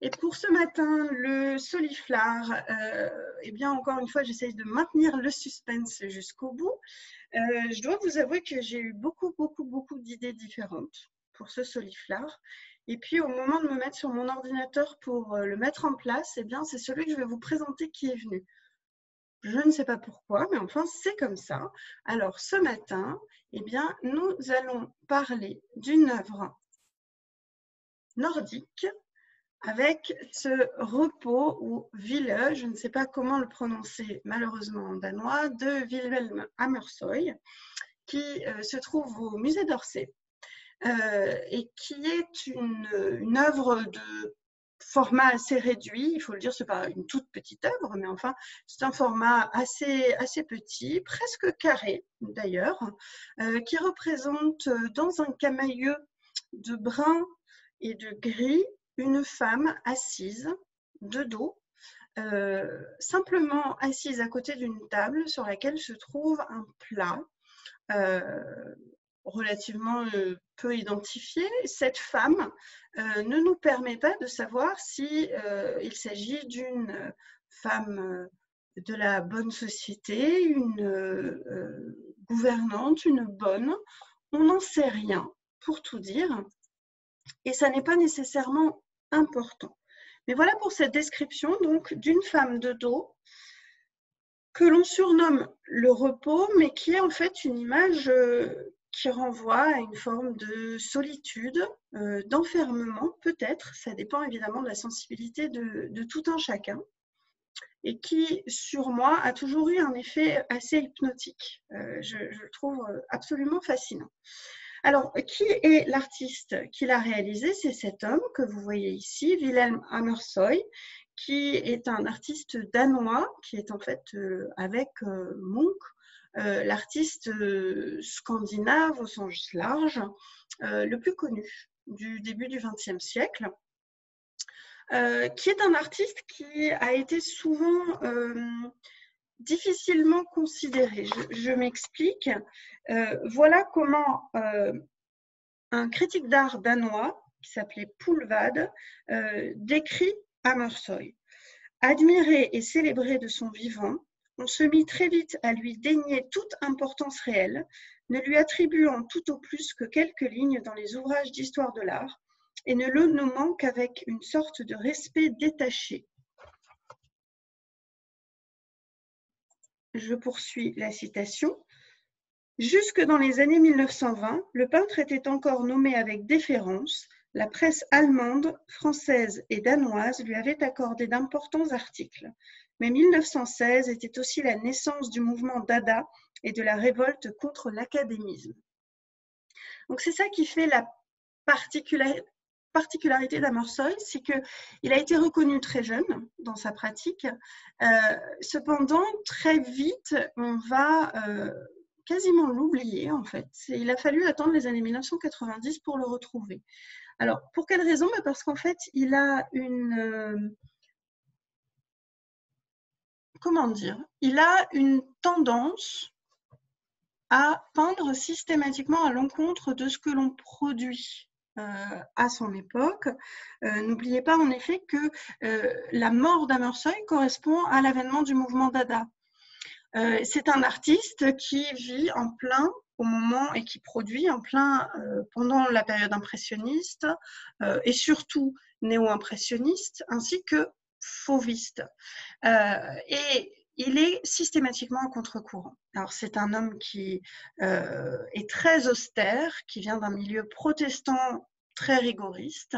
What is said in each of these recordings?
Et pour ce matin, le soliflare, eh bien, encore une fois, j'essaye de maintenir le suspense jusqu'au bout. Je dois vous avouer que j'ai eu beaucoup d'idées différentes pour ce soliflare. Et puis, au moment de me mettre sur mon ordinateur pour le mettre en place, eh bien, c'est celui que je vais vous présenter qui est venu. Je ne sais pas pourquoi, mais enfin, c'est comme ça. Alors, ce matin, eh bien, nous allons parler d'une œuvre nordique avec ce repos ou ville, je ne sais pas comment le prononcer malheureusement en danois, de Wilhelm Hammershøi, qui se trouve au musée d'Orsay et qui est une œuvre de format assez réduit, il faut le dire, ce n'est pas une toute petite œuvre, mais enfin, c'est un format assez petit, presque carré d'ailleurs, qui représente dans un camailleux de brun et de gris une femme assise de dos, simplement assise à côté d'une table sur laquelle se trouve un plat relativement peu identifié. Cette femme ne nous permet pas de savoir si il s'agit d'une femme de la bonne société, une gouvernante, une bonne. On n'en sait rien, pour tout dire. Et ça n'est pas nécessairement important. Mais voilà pour cette description donc d'une femme de dos que l'on surnomme le repos, mais qui est en fait une image qui renvoie à une forme de solitude, d'enfermement peut-être, ça dépend évidemment de la sensibilité de tout un chacun, et qui sur moi a toujours eu un effet assez hypnotique. Je le trouve absolument fascinant. Alors, qui est l'artiste qui l'a réalisé? C'est cet homme que vous voyez ici, Wilhelm Hammershøi, qui est un artiste danois, qui est en fait avec Munch, l'artiste scandinave au sens large, le plus connu du début du XXe siècle, qui est un artiste qui a été souvent difficilement considéré. Je m'explique. Voilà comment un critique d'art danois qui s'appelait Poulvad décrit Hammershøi. Admiré et célébré de son vivant, on se mit très vite à lui dénier toute importance réelle, ne lui attribuant tout au plus que quelques lignes dans les ouvrages d'histoire de l'art, et ne le nommant qu'avec une sorte de respect détaché. Je poursuis la citation. Jusque dans les années 1920, le peintre était encore nommé avec déférence. La presse allemande, française et danoise lui avait accordé d'importants articles. Mais 1916 était aussi la naissance du mouvement Dada et de la révolte contre l'académisme. Donc c'est ça qui fait la particularité d'Hammershøi, c'est qu'il a été reconnu très jeune dans sa pratique. Cependant, très vite, on va quasiment l'oublier en fait. Il a fallu attendre les années 1990 pour le retrouver. Alors, pour quelle raison? Parce qu'en fait, il a une... comment dire? Il a une tendance à peindre systématiquement à l'encontre de ce que l'on produit à son époque. N'oubliez pas en effet que la mort d'Hammershøi correspond à l'avènement du mouvement Dada. C'est un artiste qui vit en plein au moment et qui produit en plein pendant la période impressionniste et surtout néo-impressionniste ainsi que fauviste. Et il est systématiquement à contre-courant. Alors c'est un homme qui est très austère, qui vient d'un milieu protestant très rigoriste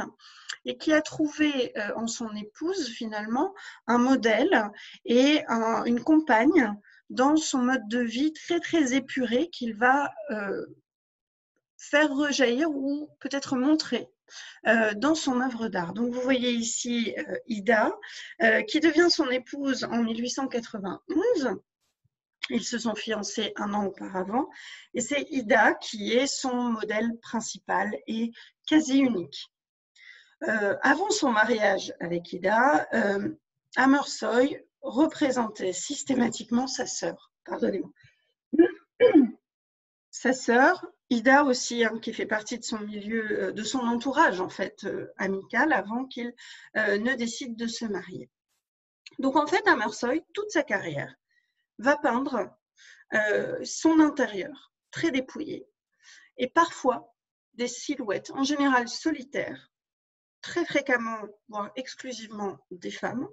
et qui a trouvé en son épouse finalement un modèle et une compagne dans son mode de vie très épuré qu'il va faire rejaillir ou peut-être montrer dans son œuvre d'art. Donc vous voyez ici Ida, qui devient son épouse en 1891. Ils se sont fiancés un an auparavant. Et c'est Ida qui est son modèle principal et quasi unique. Avant son mariage avec Ida, Hammershøi représentait systématiquement sa sœur. Pardonnez-moi. Sa sœur, Ida aussi, hein, qui fait partie de son milieu, de son entourage en fait, amical, avant qu'il ne décide de se marier. Donc en fait, Hammershøi, toute sa carrière, va peindre son intérieur très dépouillé et parfois des silhouettes, en général solitaires, très fréquemment, voire exclusivement des femmes,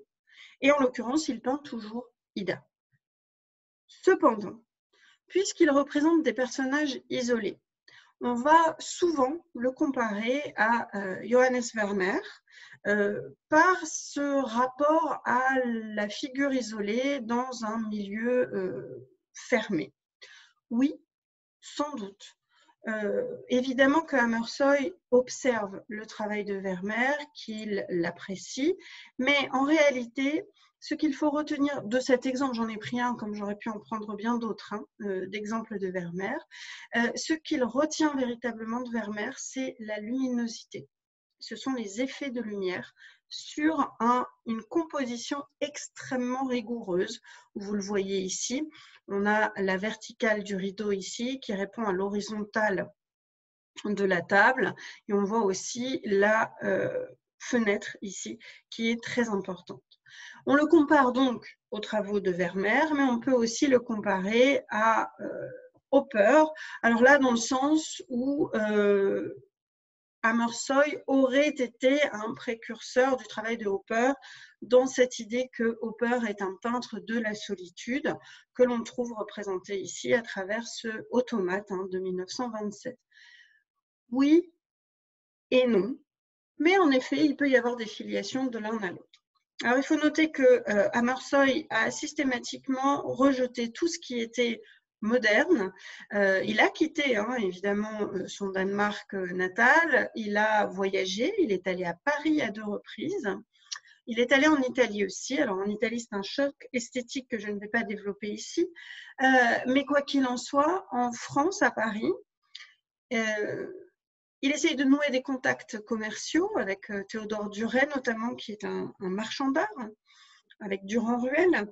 et en l'occurrence, il peint toujours Ida. Cependant, puisqu'il représente des personnages isolés, on va souvent le comparer à Johannes Vermeer par ce rapport à la figure isolée dans un milieu fermé. Oui, sans doute. Évidemment que Hammershøi observe le travail de Vermeer, qu'il l'apprécie, mais en réalité, ce qu'il faut retenir de cet exemple, j'en ai pris un comme j'aurais pu en prendre bien d'autres, hein, d'exemples de Vermeer, ce qu'il retient véritablement de Vermeer, c'est la luminosité. Ce sont les effets de lumière sur une composition extrêmement rigoureuse. Vous le voyez ici, on a la verticale du rideau ici qui répond à l'horizontale de la table et on voit aussi la fenêtre ici qui est très importante. On le compare donc aux travaux de Vermeer, mais on peut aussi le comparer à Hopper. Alors là, dans le sens où Hammershøi aurait été un précurseur du travail de Hopper dans cette idée que Hopper est un peintre de la solitude que l'on trouve représenté ici à travers ce automate de 1927. Oui et non, mais en effet, il peut y avoir des filiations de l'un à l'autre. Alors, il faut noter que Hammershøi a systématiquement rejeté tout ce qui était moderne. Il a quitté évidemment son Danemark natal, il a voyagé, il est allé à Paris à 2 reprises, il est allé en Italie aussi. Alors en Italie, c'est un choc esthétique que je ne vais pas développer ici, mais quoi qu'il en soit, en France, à Paris, il essaye de nouer des contacts commerciaux avec Théodore Duret, notamment, qui est un marchand d'art, avec Durand-Ruel.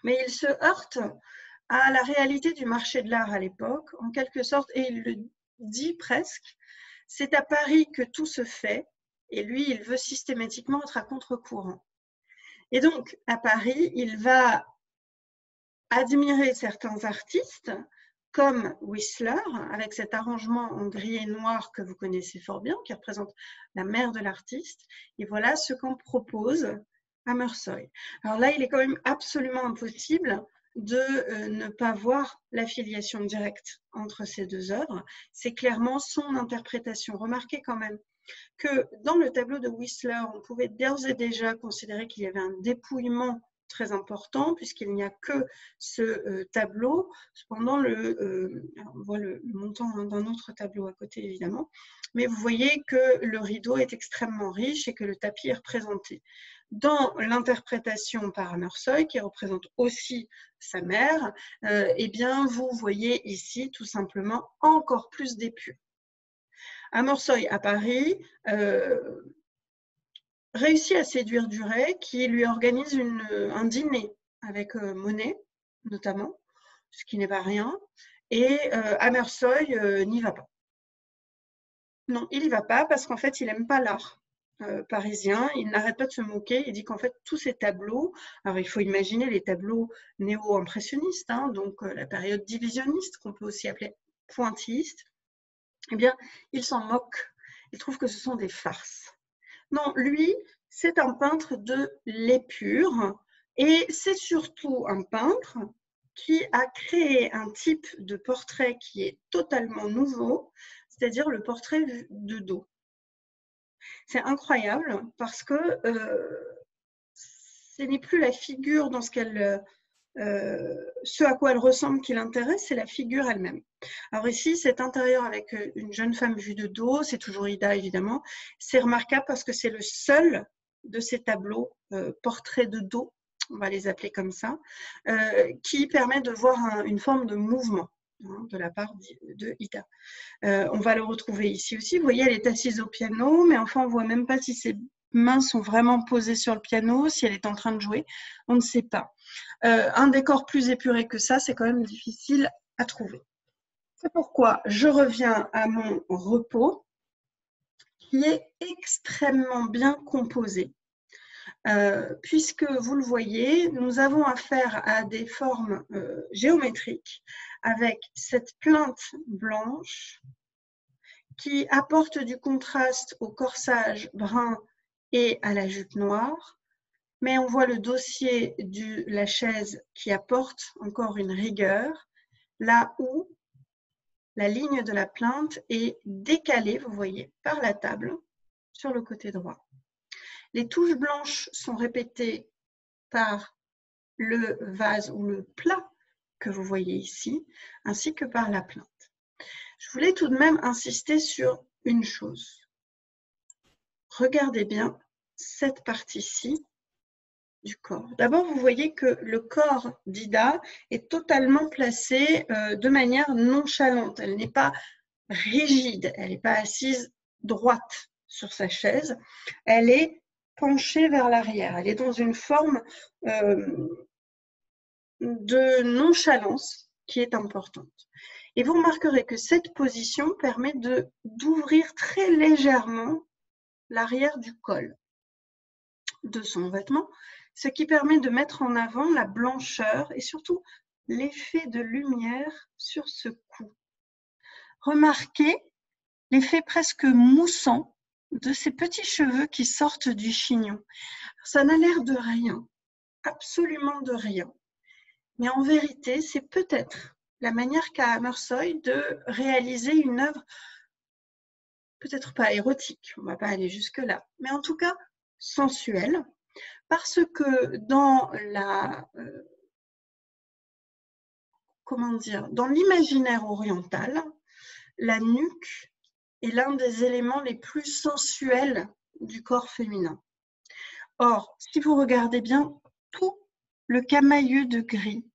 Mais il se heurte à la réalité du marché de l'art à l'époque, en quelque sorte, et il le dit presque, c'est à Paris que tout se fait, et lui, il veut systématiquement être à contre-courant. Et donc, à Paris, il va admirer certains artistes, comme Whistler, avec cet arrangement en gris et noir que vous connaissez fort bien, qui représente la mère de l'artiste. Et voilà ce qu'on propose Hammershøi. Alors là, il est quand même absolument impossible de ne pas voir l'affiliation directe entre ces deux œuvres. C'est clairement son interprétation. Remarquez quand même que dans le tableau de Whistler, on pouvait d'ores et déjà considérer qu'il y avait un dépouillement très important puisqu'il n'y a que ce tableau. Cependant, on voit le montant d'un autre tableau à côté évidemment, mais vous voyez que le rideau est extrêmement riche et que le tapis est représenté. Dans l'interprétation par Hammershøi, qui représente aussi sa mère, eh bien, vous voyez ici tout simplement encore plus d'épure. Hammershøi à Paris réussit à séduire Duret qui lui organise un dîner avec Monet notamment, ce qui n'est pas rien, et Hammershøi n'y va pas. Non, il n'y va pas parce qu'en fait, il n'aime pas l'art parisien, il n'arrête pas de se moquer, il dit qu'en fait, tous ces tableaux, alors il faut imaginer les tableaux néo-impressionnistes, donc la période divisionniste, qu'on peut aussi appeler pointilliste, eh bien, il s'en moque, il trouve que ce sont des farces. Non, lui, c'est un peintre de l'épure et c'est surtout un peintre qui a créé un type de portrait qui est totalement nouveau, c'est-à-dire le portrait de dos. C'est incroyable parce que ce n'est plus la figure dans ce à quoi elle ressemble qui l'intéresse, c'est la figure elle-même. Alors ici, cet intérieur avec une jeune femme vue de dos, c'est toujours Ida évidemment, c'est remarquable parce que c'est le seul de ces tableaux portraits de dos, on va les appeler comme ça, qui permet de voir une forme de mouvement de la part de Ida. On va le retrouver ici aussi, vous voyez, elle est assise au piano, mais enfin on ne voit même pas si ses mains sont vraiment posées sur le piano, si elle est en train de jouer, on ne sait pas. Un décor plus épuré que ça, c'est quand même difficile à trouver. C'est pourquoi je reviens à mon repos qui est extrêmement bien composé. Puisque vous le voyez, nous avons affaire à des formes géométriques avec cette plinthe blanche qui apporte du contraste au corsage brun et à la jupe noire, mais on voit le dossier de la chaise qui apporte encore une rigueur, là où la ligne de la plinthe est décalée, vous voyez, par la table sur le côté droit. Les touches blanches sont répétées par le vase ou le plat que vous voyez ici, ainsi que par la plinthe. Je voulais tout de même insister sur une chose. Regardez bien cette partie-ci du corps. D'abord, vous voyez que le corps d'Ida est totalement placé de manière nonchalante. Elle n'est pas rigide, elle n'est pas assise droite sur sa chaise, elle est penchée vers l'arrière. Elle est dans une forme de nonchalance qui est importante. Et vous remarquerez que cette position permet d'ouvrir très légèrement l'arrière du col de son vêtement, ce qui permet de mettre en avant la blancheur et surtout l'effet de lumière sur ce cou. Remarquez l'effet presque moussant de ces petits cheveux qui sortent du chignon. Ça n'a l'air de rien, absolument de rien. Mais en vérité, c'est peut-être la manière qu'a Hammershøi de réaliser une œuvre, peut-être pas érotique, on ne va pas aller jusque-là, mais en tout cas sensuelle, parce que dans dans l'imaginaire oriental, la nuque est l'un des éléments les plus sensuels du corps féminin. Or, si vous regardez bien tout le camailleux de gris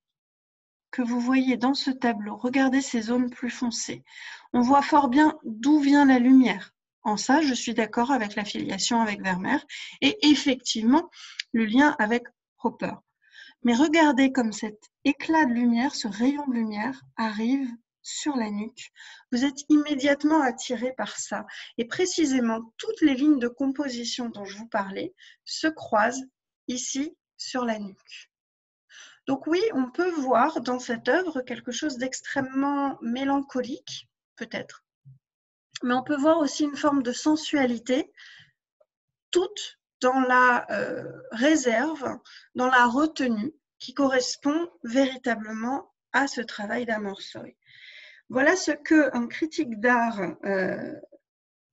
que vous voyez dans ce tableau, regardez ces zones plus foncées. On voit fort bien d'où vient la lumière. En ça, je suis d'accord avec la filiation avec Vermeer et effectivement le lien avec Hopper. Mais regardez comme cet éclat de lumière, ce rayon de lumière arrive sur la nuque. Vous êtes immédiatement attiré par ça. Et précisément, toutes les lignes de composition dont je vous parlais se croisent ici sur la nuque. Donc oui, on peut voir dans cette œuvre quelque chose d'extrêmement mélancolique, peut-être, mais on peut voir aussi une forme de sensualité, toute dans la réserve, dans la retenue, qui correspond véritablement à ce travail d'Hammershøi. Voilà ce qu'un critique d'art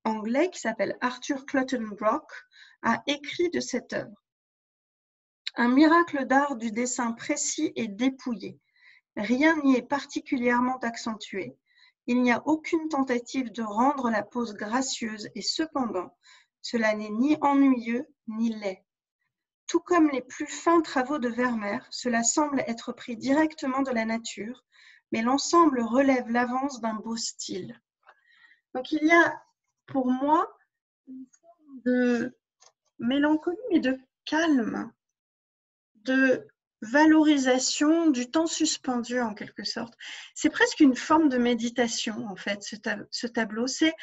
anglais qui s'appelle Arthur Clutton-Brock a écrit de cette œuvre. Un miracle d'art du dessin précis et dépouillé. Rien n'y est particulièrement accentué. Il n'y a aucune tentative de rendre la pose gracieuse et cependant, cela n'est ni ennuyeux ni laid. Tout comme les plus fins travaux de Vermeer, cela semble être pris directement de la nature, mais l'ensemble relève l'avance d'un beau style. Donc il y a pour moi une forme de mélancolie et de calme, de valorisation du temps suspendu en quelque sorte. C'est presque une forme de méditation en fait, ce tableau. C'est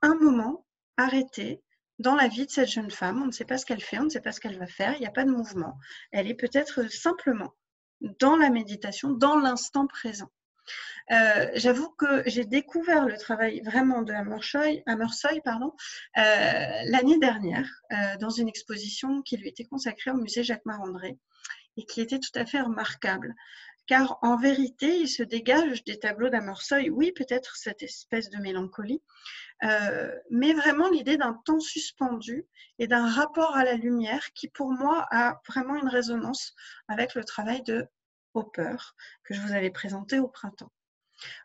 un moment arrêté dans la vie de cette jeune femme. On ne sait pas ce qu'elle fait, on ne sait pas ce qu'elle va faire, il n'y a pas de mouvement. Elle est peut-être simplement dans la méditation, dans l'instant présent. J'avoue que j'ai découvert le travail vraiment de Hammershøi l'année dernière dans une exposition qui lui était consacrée au musée Jacques Marandré et qui était tout à fait remarquable. Car en vérité, il se dégage des tableaux d'Hammershøi, oui, peut-être cette espèce de mélancolie, mais vraiment l'idée d'un temps suspendu et d'un rapport à la lumière qui, pour moi, a vraiment une résonance avec le travail de Hopper que je vous avais présenté au printemps.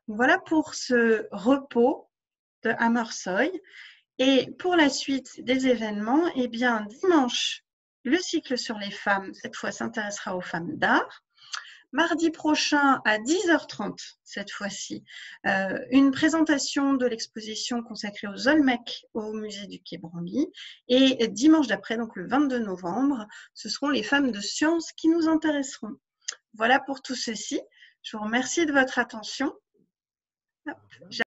Voilà pour ce repos de Hammershøi. Et pour la suite des événements, eh bien, dimanche, le cycle sur les femmes, cette fois, s'intéressera aux femmes d'art. Mardi prochain, à 10h30, cette fois-ci, une présentation de l'exposition consacrée aux Olmecs au musée du Quai Branly. Et dimanche d'après, donc le 22 novembre, ce seront les femmes de science qui nous intéresseront. Voilà pour tout ceci. Je vous remercie de votre attention. Hop.